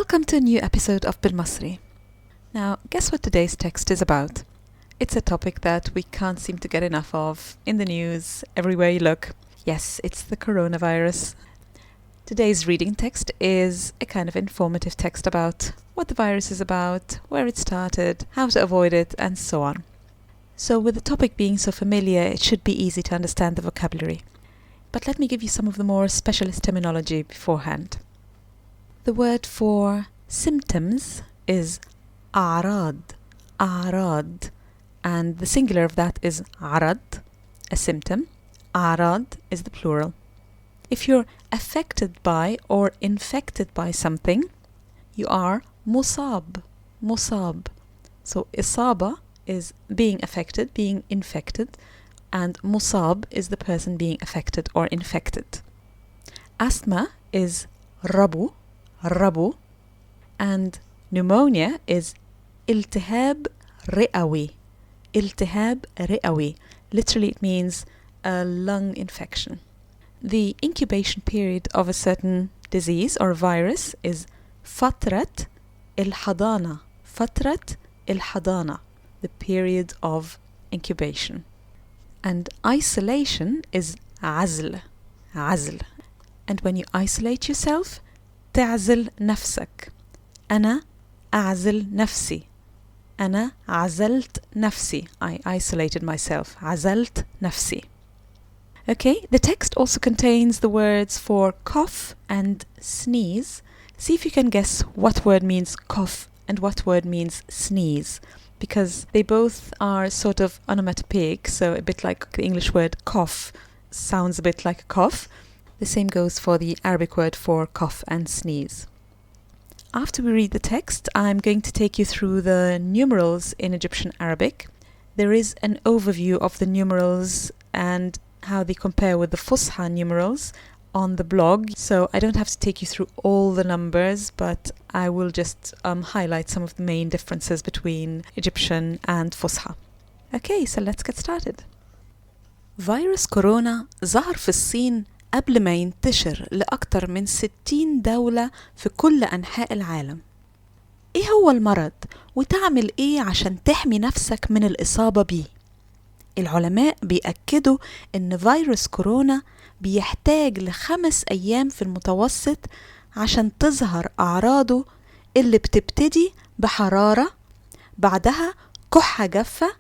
Welcome to a new episode of بالمصري. Now, guess what today's text is about? It's a topic that we can't seem to get enough of in the news, everywhere you look. Yes, it's the coronavirus. Today's reading text is a kind of informative text about what the virus is about, where it started, how to avoid it, and so on. So with the topic being so familiar, it should be easy to understand the vocabulary. But let me give you some of the more specialist terminology beforehand. The word for symptoms is أعراض, أعراض, and the singular of that is عرض, a symptom. أعراض is the plural. If you're affected by or infected by something, you are مصاب, مصاب. So إصابة is being affected, being infected, and مصاب is the person being affected or infected. Asthma is ربو, ربو, and pneumonia is التهاب رئوي, التهاب رئوي. Literally it means a lung infection. The incubation period of a certain disease or virus is فترة الحضانة, فترة الحضانة, the period of incubation. And isolation is عزل, عزل. And when you isolate yourself, تعزل نفسك. أنا أعزل نفسي. أنا عزلت نفسي. I isolated myself. عزلت نفسي. Okay, the text also contains the words for cough and sneeze. See if you can guess what word means cough and what word means sneeze, because they both are sort of onomatopoeic, so a bit like the English word cough sounds a bit like a cough. The same goes for the Arabic word for cough and sneeze. After we read the text, I'm going to take you through the numerals in Egyptian Arabic. There is an overview of the numerals and how they compare with the فصحى numerals on the blog, so I don't have to take you through all the numbers, but I will just highlight some of the main differences between Egyptian and فصحى. Okay, so let's get started. فيروس كورونا ظهر في الصين قبل ما ينتشر لأكثر من 60 دولة في كل أنحاء العالم. إيه هو المرض؟ وتعمل إيه عشان تحمي نفسك من الإصابة بيه؟ العلماء بيأكدوا إن فيروس كورونا بيحتاج ل5 أيام في المتوسط عشان تظهر أعراضه اللي بتبتدي بحرارة، بعدها كحة جافة،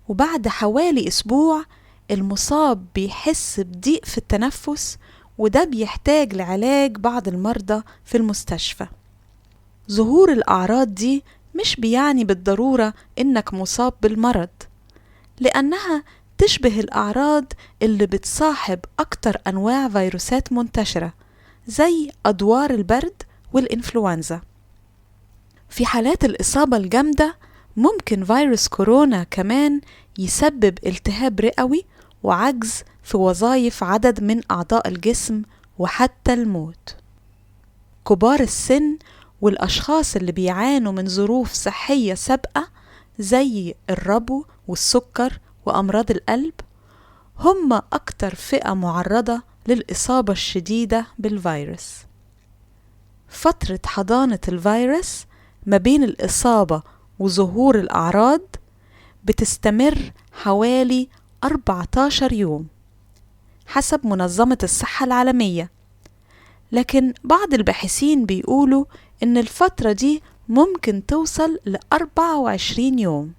وبعد حوالي أسبوع المصاب بيحس بضيق في التنفس، وده بيحتاج لعلاج بعض المرضى في المستشفى. ظهور الأعراض دي مش بيعني بالضرورة إنك مصاب بالمرض، لأنها تشبه الأعراض اللي بتصاحب أكتر أنواع فيروسات منتشرة زي أدوار البرد والإنفلونزا. في حالات الإصابة الجامدة ممكن فيروس كورونا كمان يسبب التهاب رئوي وعجز في وظائف عدد من أعضاء الجسم وحتى الموت. كبار السن والأشخاص اللي بيعانوا من ظروف صحية سابقة زي الربو والسكر وأمراض القلب هم أكتر فئة معرضة للإصابة الشديدة بالفيروس. فترة حضانة الفيروس ما بين الإصابة وظهور الأعراض بتستمر حوالي 14 يوم حسب منظمة الصحة العالمية، لكن بعض الباحثين بيقولوا إن الفترة دي ممكن توصل ل24 يوم.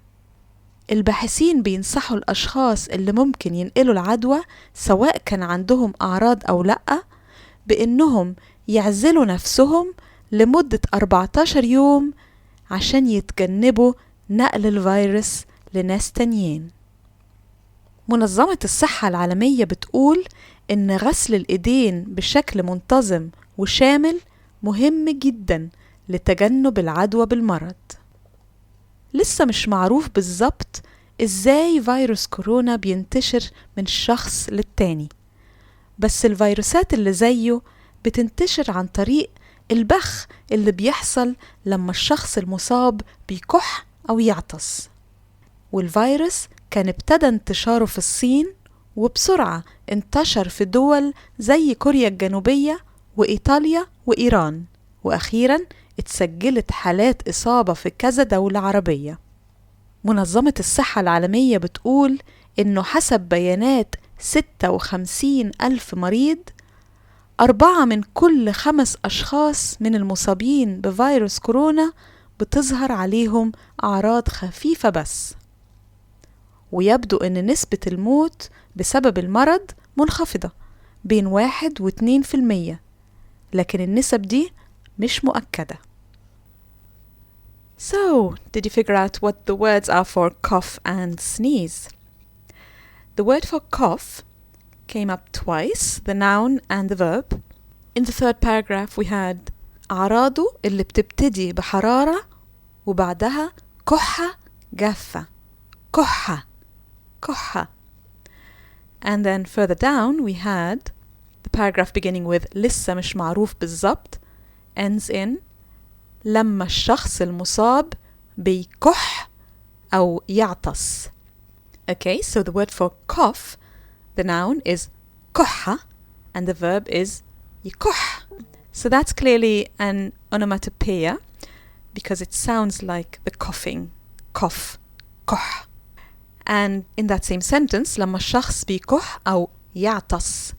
الباحثين بينصحوا الأشخاص اللي ممكن ينقلوا العدوى سواء كان عندهم أعراض أو لأ بإنهم يعزلوا نفسهم لمدة 14 يوم عشان يتجنبوا نقل الفيروس لناس تانيين. منظمة الصحة العالمية بتقول إن غسل الإيدين بشكل منتظم وشامل مهم جدا لتجنب العدوى بالمرض. لسه مش معروف بالظبط إزاي فيروس كورونا بينتشر من شخص للتاني، بس الفيروسات اللي زيه بتنتشر عن طريق البخ اللي بيحصل لما الشخص المصاب بيكح أو يعطس. والفيروس كان ابتدى انتشاره في الصين وبسرعة انتشر في دول زي كوريا الجنوبية وإيطاليا وإيران، وأخيرا اتسجلت حالات إصابة في كذا دولة عربية. منظمة الصحة العالمية بتقول إنه حسب بيانات 56,000 مريض 4 من كل 5 أشخاص من المصابين بفيروس كورونا بتظهر عليهم أعراض خفيفة بس، ويبدو أن نسبة الموت بسبب المرض منخفضة بين 1 و 2%، لكن النسب دي مش مؤكدة. So, did you figure out what the words are for cough and sneeze? The word for cough came up twice, the noun and the verb. In the third paragraph we had أعراضه اللي بتبتدي بحرارة وبعدها كحة جافة. كحة كحة. And then further down we had the paragraph beginning with لسه مش معروف بالضبط ends in لما الشخص المصاب بيكح أو يعطس. Okay, so the word for cough, the noun is كحة and the verb is يكح. So that's clearly an onomatopoeia because it sounds like the coughing. Cough. كح. And in that same sentence, لما الشخص بيكح أو يعطس.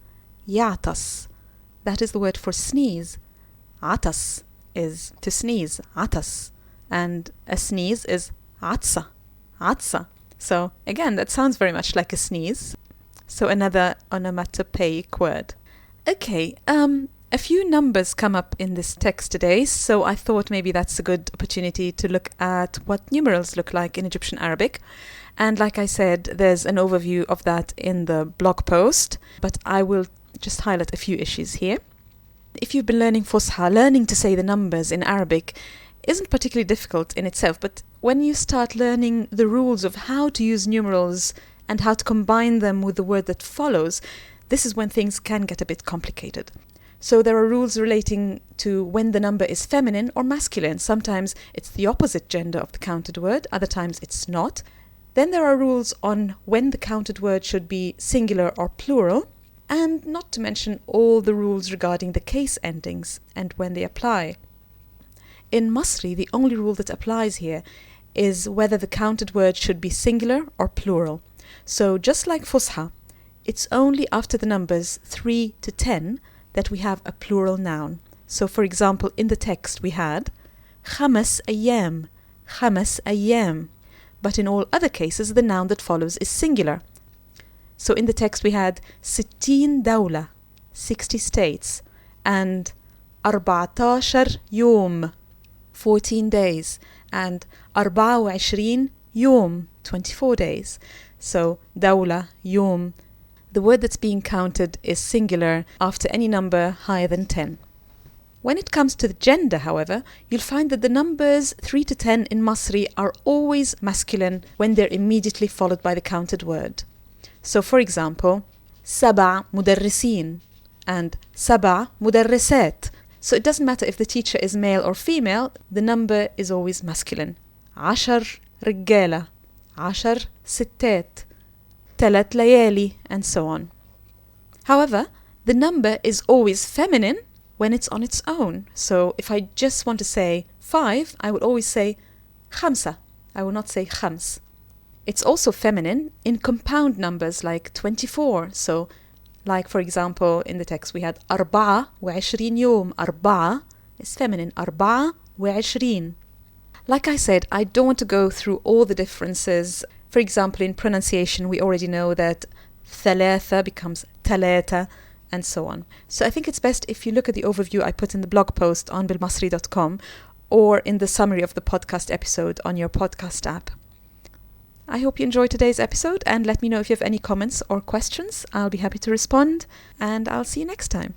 يعطس. That is the word for sneeze. عطس is to sneeze. عطس. And a sneeze is عطسة. عطسة. So again, that sounds very much like a sneeze. So another onomatopoeic word. Okay, a few numbers come up in this text today, so I thought maybe that's a good opportunity to look at what numerals look like in Egyptian Arabic. And like I said, there's an overview of that in the blog post, but I will just highlight a few issues here. If you've been learning فصحى, learning to say the numbers in Arabic isn't particularly difficult in itself, but when you start learning the rules of how to use numerals and how to combine them with the word that follows, this is when things can get a bit complicated. So there are rules relating to when the number is feminine or masculine. Sometimes it's the opposite gender of the counted word, other times it's not. Then there are rules on when the counted word should be singular or plural, and not to mention all the rules regarding the case endings and when they apply. In Masri, the only rule that applies here is whether the counted word should be singular or plural. So just like فصحى, it's only after the numbers 3 to 10 that we have a plural noun. So for example, in the text we had خمس أيام, خمس أيام. But in all other cases, the noun that follows is singular. So in the text we had 60 دولة, 60 states, and 14 يوم, 14 days, and 24 يوم, 24 days. So دولة, يوم. The word that's being counted is singular after any number higher than 10. When it comes to the gender, however, you'll find that the numbers 3 to 10 in Masri are always masculine when they're immediately followed by the counted word. So for example, 7 مدرسين and 7 مدرسات. So it doesn't matter if the teacher is male or female, the number is always masculine. 10 رجالة, 10 ستات, 3 ليالي, and so on. However, the number is always feminine when it's on its own. So if I just want to say 5, I would always say خمسة. I will not say خمس. It's also feminine in compound numbers like 24. So like for example in the text we had 24 يوم. 4 is feminine. 24. Like I said, I don't want to go through all the differences. For example, in pronunciation we already know that ثلاثة becomes ثلاثة, and so on. So I think it's best if you look at the overview I put in the blog post on بالمصري.com or in the summary of the podcast episode on your podcast app. I hope you enjoyed today's episode, and let me know if you have any comments or questions. I'll be happy to respond, and I'll see you next time.